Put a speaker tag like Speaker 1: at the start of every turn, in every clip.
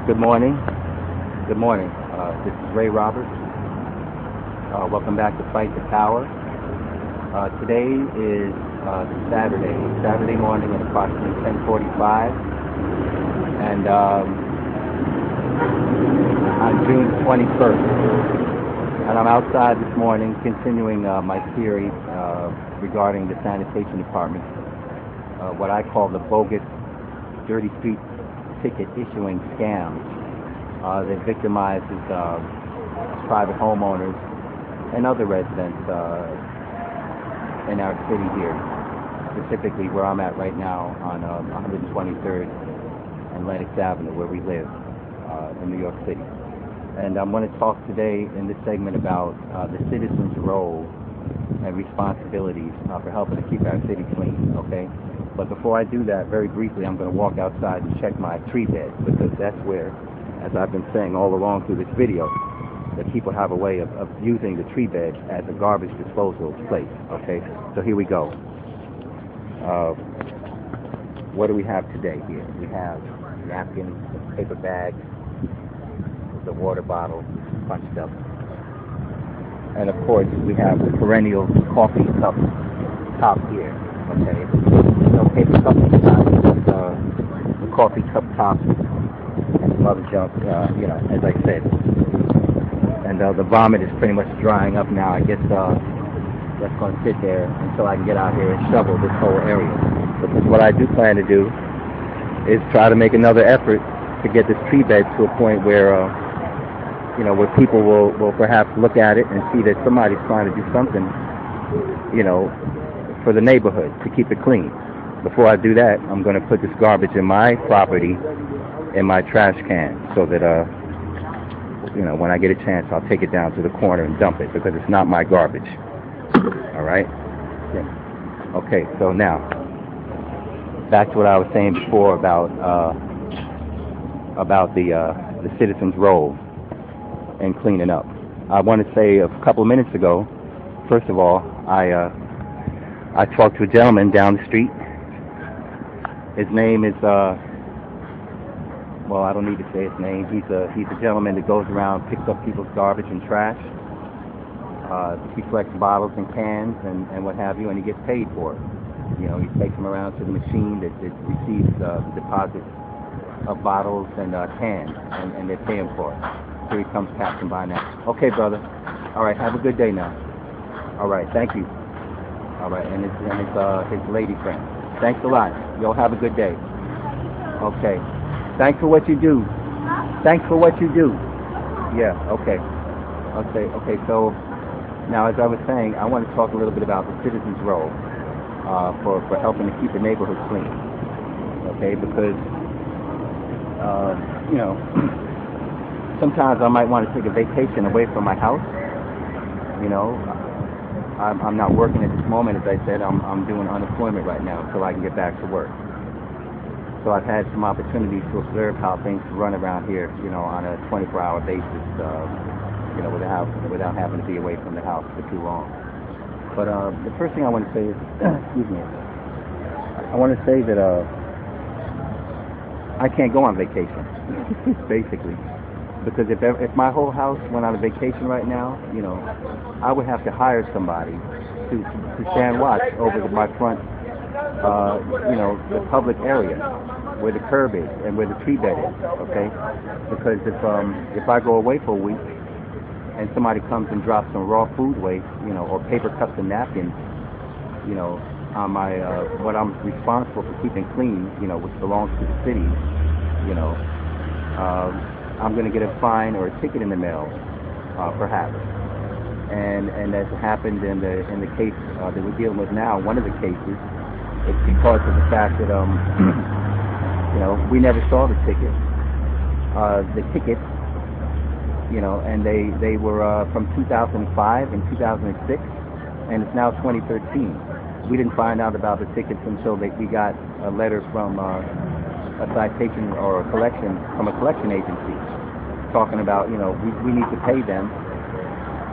Speaker 1: Good morning. Good morning. This is Ray Roberts. Welcome back to Fight the Power. Today is Saturday morning at approximately 10:45, and on June 21st. And I'm outside this morning continuing my series regarding the Sanitation Department, what I call the bogus dirty street ticket issuing scam that victimizes private homeowners and other residents in our city here, specifically where I'm at right now on 123rd and Lenox Avenue, where we live in New York City. And I'm going to talk today in this segment about the citizens' role and responsibilities for helping to keep our city clean, okay? But before I do that, very briefly, I'm going to walk outside and check my tree bed, because that's where, as I've been saying all along through this video, that people have a way of using the tree bed as a garbage disposal place, okay? So here we go. What do we have today here? We have napkins, paper bags, the water bottle punched up. And of course, we have the perennial coffee cup top here, okay? No paper cup inside, the coffee cup top and some other junk, as I said. And the vomit is pretty much drying up now. I guess that's going to sit there until I can get out here and shovel this whole area. Because what I do plan to do is try to make another effort to get this tree bed to a point where where people will perhaps look at it and see that somebody's trying to do something, for the neighborhood to keep it clean. Before I do that, I'm going to put this garbage in my property in my trash can, so that when I get a chance, I'll take it down to the corner and dump it, because it's not my garbage. All right? Yeah. Okay. So now, back to what I was saying before about the citizens' role in cleaning up. I want to say a couple of minutes ago, first of all, I talked to a gentleman down the street. His name is I don't need to say his name. He's a gentleman that goes around, picks up people's garbage and trash. He collects bottles and cans and what have you, and he gets paid for it. He takes them around to the machine that receives the deposits of bottles and cans, and they pay him for it. Here he comes passing by now. Okay, brother. All right, have a good day now. All right, thank you. All right, and his lady friend. Thanks a lot. Y'all have a good day. Okay. Thanks for what you do. Thanks for what you do. Yeah, okay. Okay, so now, as I was saying, I want to talk a little bit about the citizens' role for helping to keep the neighborhood clean. Okay, because, sometimes I might want to take a vacation away from my house. I'm not working at this moment, as I said. I'm doing unemployment right now until I can get back to work. So I've had some opportunities to observe how things run around here, on a 24-hour basis, without having to be away from the house for too long. But the first thing I want to say is, excuse me, I want to say that I can't go on vacation, basically. Because if my whole house went on a vacation right now, I would have to hire somebody to stand watch over my front, the public area where the curb is and where the tree bed is, okay? Because if I go away for a week and somebody comes and drops some raw food waste, or paper cups and napkins, on my what I'm responsible for keeping clean, which belongs to the city, I'm going to get a fine or a ticket in the mail, perhaps. And as happened in the case that we're dealing with now, one of the cases, it's because of the fact that we never saw the ticket. The tickets, and they were from 2005 and 2006, and it's now 2013. We didn't find out about the tickets until we got a letter from a citation or a collection from a collection agency talking about we need to pay them,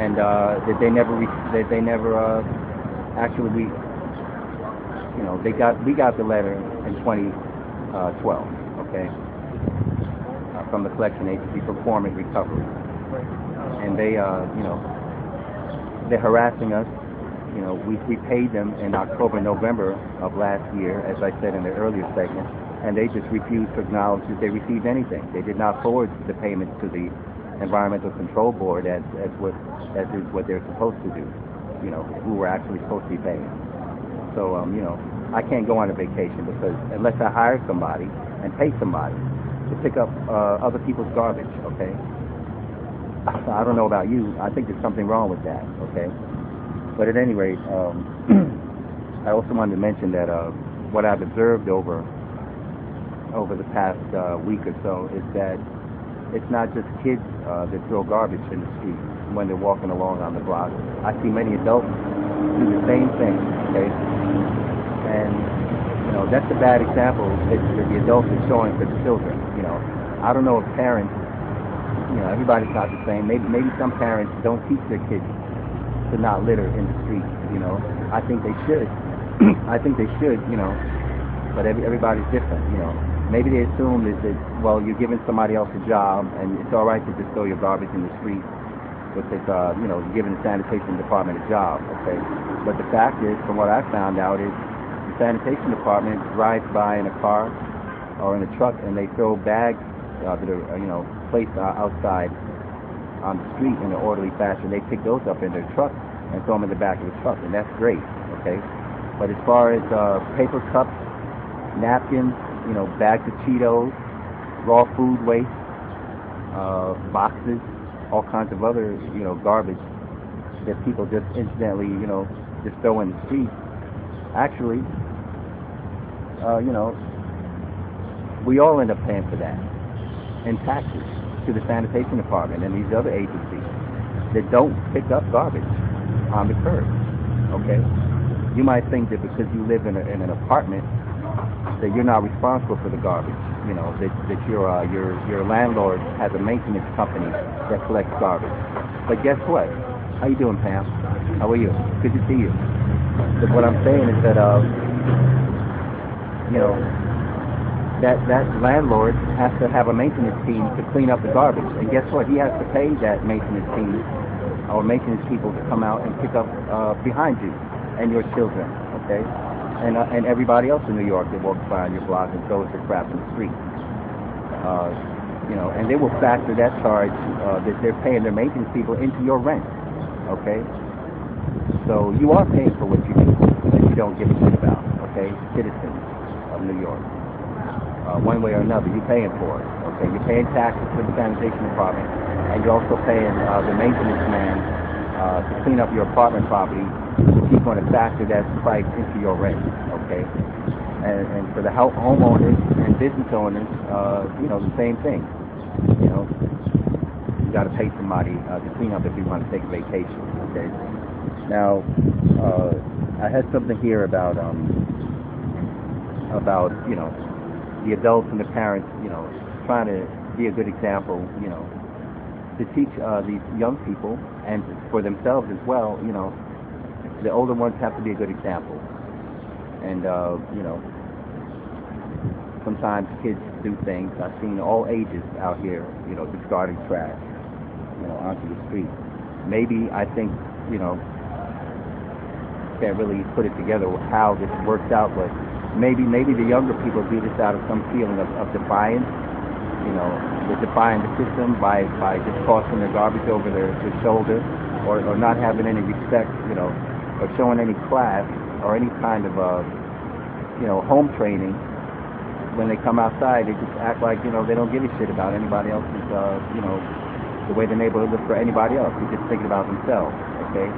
Speaker 1: and that they never actually we got the letter in 2012. Okay, from the collection agency for form and recovery. And they, they're harassing us. We paid them in October, November of last year, as I said in the earlier segment, and they just refused to acknowledge that they received anything. They did not forward the payments to the Environmental Control Board as is what they're supposed to do. Who we're actually supposed to be paying. So, I can't go on a vacation because unless I hire somebody and pay somebody to pick up other people's garbage, okay? I don't know about you. I think there's something wrong with that, okay? But at any rate, I also wanted to mention that what I've observed over the past week or so is that it's not just kids that throw garbage in the street when they're walking along on the block. I see many adults do the same thing, okay? And, that's a bad example that the adults are showing for the children, I don't know if parents, everybody's not the same. Maybe some parents don't teach their kids to not litter in the street, I think they should. I think they should, but everybody's different, Maybe they assume that, well, you're giving somebody else a job, and it's all right to just throw your garbage in the street because, you're giving the Sanitation Department a job, okay? But the fact is, from what I found out, is the Sanitation Department drives by in a car or in a truck, and they throw bags that are, placed outside on the street in an orderly fashion. They pick those up in their truck and throw them in the back of the truck, and that's great, okay? But as far as paper cups, napkins, bags of Cheetos, raw food waste, boxes, all kinds of other, garbage that people just incidentally, just throw in the street. Actually, we all end up paying for that in taxes to the Sanitation Department and these other agencies that don't pick up garbage on the curb, okay? You might think that because you live in an apartment that you're not responsible for the garbage, that your landlord has a maintenance company that collects garbage. But guess what? How you doing, Pam? How are you? Good to see you. But what I'm saying is that, that landlord has to have a maintenance team to clean up the garbage. And guess what? He has to pay that maintenance team or maintenance people to come out and pick up behind you and your children, okay? And everybody else in New York that walks by on your block and throws their crap in the street. And they will factor that charge that they're paying their maintenance people into your rent, okay? So you are paying for what you do that you don't give a shit about, okay? Citizens of New York. One way or another, you're paying for it, okay? You're paying taxes to the Sanitation Department, and you're also paying the maintenance man to clean up your apartment property. He's going to factor that price into your rent, okay? And for the homeowners and business owners, the same thing. You got to pay somebody to clean up if you want to take a vacation, okay? Now, I had something here about the adults and the parents, trying to be a good example, to teach these young people and for themselves as well, the older ones have to be a good example. And, sometimes kids do things. I've seen all ages out here, discarding trash, onto the street. Maybe, I think, can't really put it together with how this works out, but maybe the younger people do this out of some feeling of defiance, they're defying the system by just tossing their garbage over their shoulder or not having any respect, or showing any class or any kind of, home training. When they come outside, they just act like, they don't give a shit about anybody else's, the way the neighborhood looks for anybody else. They're just thinking about themselves, okay?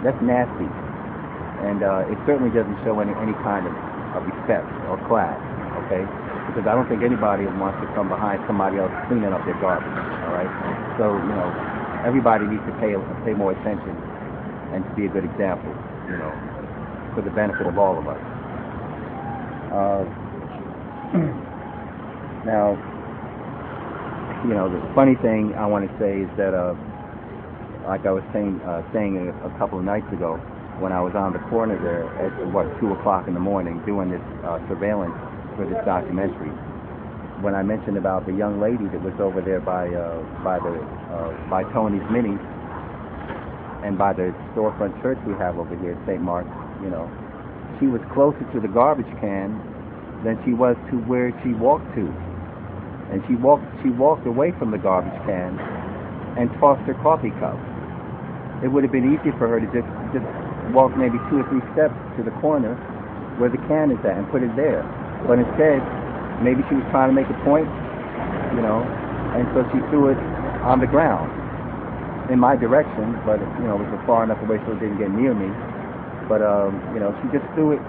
Speaker 1: That's nasty. And it certainly doesn't show any kind of respect or class, okay? Because I don't think anybody wants to come behind somebody else cleaning up their garbage, all right? So, everybody needs to pay more attention and to be a good example, for the benefit of all of us. Now, the funny thing I want to say is that, like I was saying a couple of nights ago, when I was on the corner there at 2 o'clock in the morning doing this surveillance for this documentary, when I mentioned about the young lady that was over there by Tony's Minis and by the storefront church we have over here, St. Mark's, she was closer to the garbage can than she was to where she walked to. And she walked away from the garbage can and tossed her coffee cup. It would have been easy for her to just walk maybe 2 or 3 steps to the corner where the can is at and put it there. But instead, maybe she was trying to make a point, and so she threw it on the ground in my direction, but it was far enough away so it didn't get near me. But she just threw it.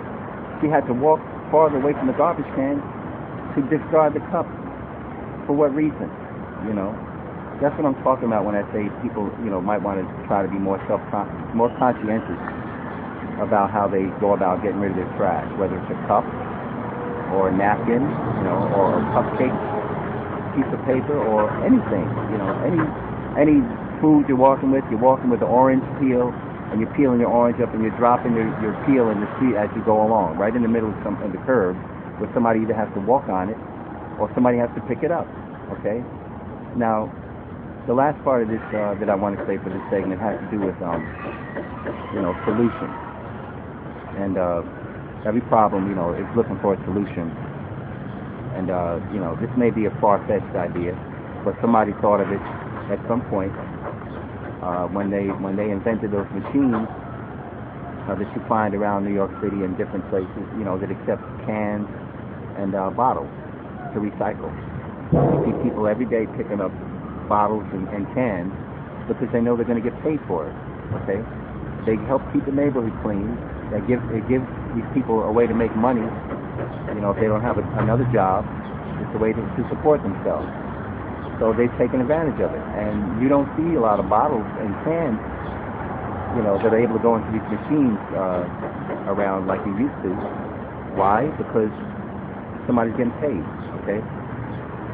Speaker 1: She had to walk farther away from the garbage can to discard the cup. For what reason? That's what I'm talking about when I say people, might want to try to be more more conscientious about how they go about getting rid of their trash, whether it's a cup or a napkin, or a cupcake, piece of paper, or anything, any food you're walking with the orange peel, and you're peeling your orange up, and you're dropping your peel in the street as you go along, right in the middle of the curb, where somebody either has to walk on it or somebody has to pick it up. Okay. Now, the last part of this that I want to say for this segment has to do with solution. And every problem, is looking for a solution. And this may be a far-fetched idea, but somebody thought of it at some point when they invented those machines that you find around New York City and different places, that accept cans and bottles to recycle. You see people every day picking up bottles and cans because they know they're going to get paid for it. Okay, they help keep the neighborhood clean. It gives these people a way to make money. If they don't have another job, it's a way to support themselves. So they've taken advantage of it, and you don't see a lot of bottles and cans, that are able to go into these machines around like you used to. Why? Because somebody's getting paid. Okay,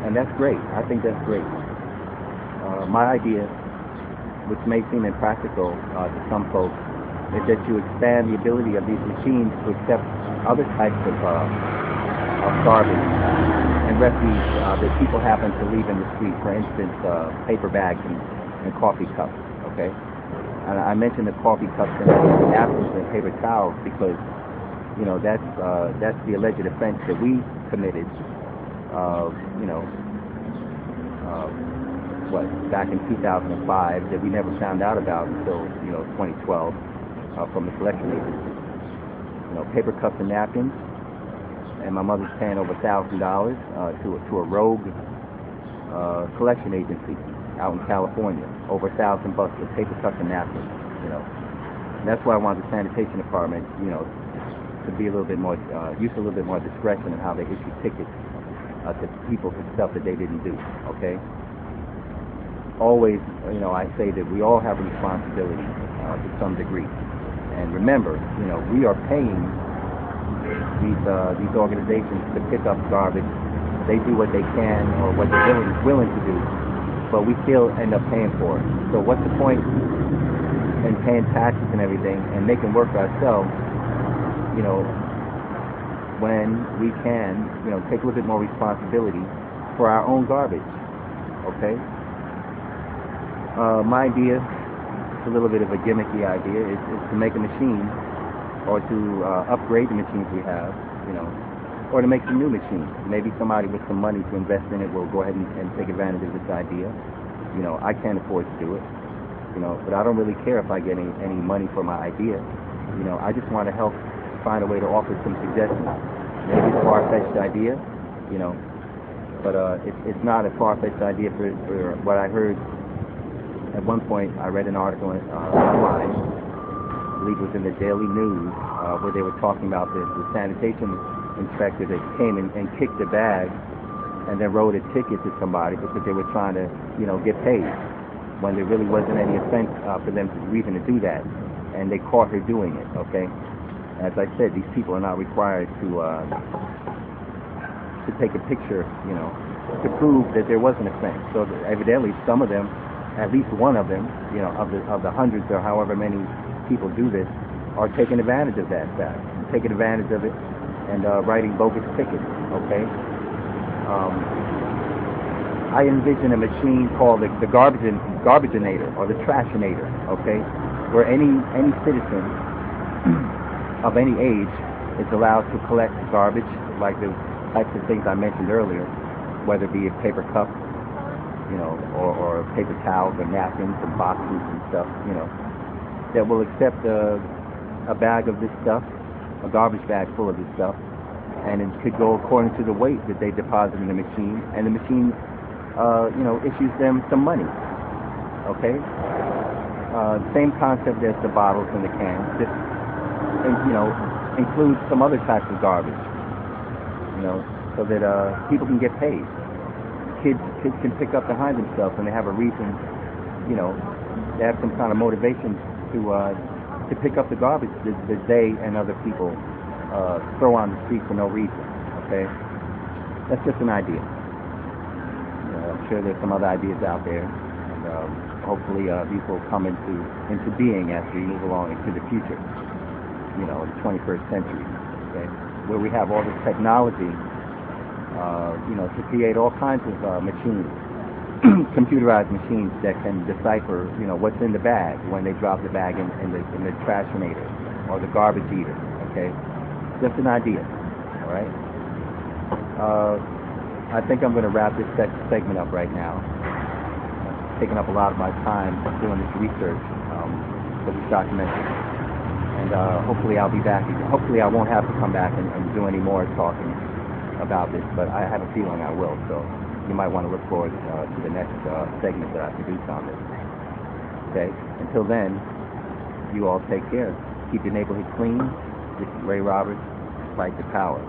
Speaker 1: and that's great. I think that's great. My idea, which may seem impractical to some folks, is that you expand the ability of these machines to accept other types of garbage and refuse that people happen to leave in the street. For instance, paper bags and coffee cups. Okay, and I mentioned the coffee cups and napkins and paper towels because that's the alleged offense that we committed. Back in 2005 that we never found out about until 2012 from the collection agency. Paper cups and napkins, and my mother's paying over $1,000 to a rogue collection agency out in California, over $1,000 for paper cups and napkins. And that's why I want the Sanitation Department, to be a little bit more use a little bit more discretion in how they issue tickets to people for stuff that they didn't do. Okay. Always, I say that we all have a responsibility to some degree. And remember, we are paying these organizations to pick up garbage. They do what they can or what they're willing to do, but we still end up paying for it. So what's the point in paying taxes and everything and making work for ourselves, when we can, take a little bit more responsibility for our own garbage. Okay? My idea, it's a little bit of a gimmicky idea, is to make a machine or to upgrade the machines we have, or to make some new machines. Maybe somebody with some money to invest in it will go ahead and take advantage of this idea. I can't afford to do it, but I don't really care if I get any money for my idea. I just want to help find a way to offer some suggestions. Maybe it's a far-fetched idea, but it's not a far-fetched idea for what I heard. At one point, I read an article online, I believe it was in the Daily News, where they were talking about the sanitation inspector that came and kicked the bag and then wrote a ticket to somebody because they were trying to, get paid when there really wasn't any offense for them to even to do that. And they caught her doing it, okay? As I said, these people are not required to take a picture, to prove that there was an offense. So evidently some of them, at least one of them, of the hundreds or however many people do this, are taking advantage of that fact, taking advantage of it, and writing bogus tickets. Okay, I envision a machine called the garbaginator or the trashinator, okay, where any citizen of any age is allowed to collect garbage, like the types of things I mentioned earlier, whether it be a paper cup, or paper towels or napkins and boxes and stuff, that will accept a bag of this stuff, a garbage bag full of this stuff, and it could go according to the weight that they deposit in the machine, and the machine issues them some money. Okay? Same concept as the bottles and the cans, just includes some other types of garbage, so that people can get paid. Kids can pick up behind themselves when they have a reason, they have some kind of motivation to pick up the garbage that they and other people throw on the street for no reason. Okay? That's just an idea. I'm sure there's some other ideas out there, and hopefully these will come into being as we move along into the future, the 21st century, okay, where we have all this technology, to create all kinds of machines, computerized machines that can decipher, what's in the bag when they drop the bag in the trashinator or the garbage eater. Okay, just an idea. All right. I think I'm going to wrap this segment up right now. Taking up a lot of my time doing this research for this documentary, and hopefully I'll be back. Hopefully I won't have to come back and do any more talking about this, but I have a feeling I will. So you might want to look forward to the next segment that I produce on this. Okay. Until then, you all take care. Keep your neighborhood clean. This is Ray Roberts. Fight the power.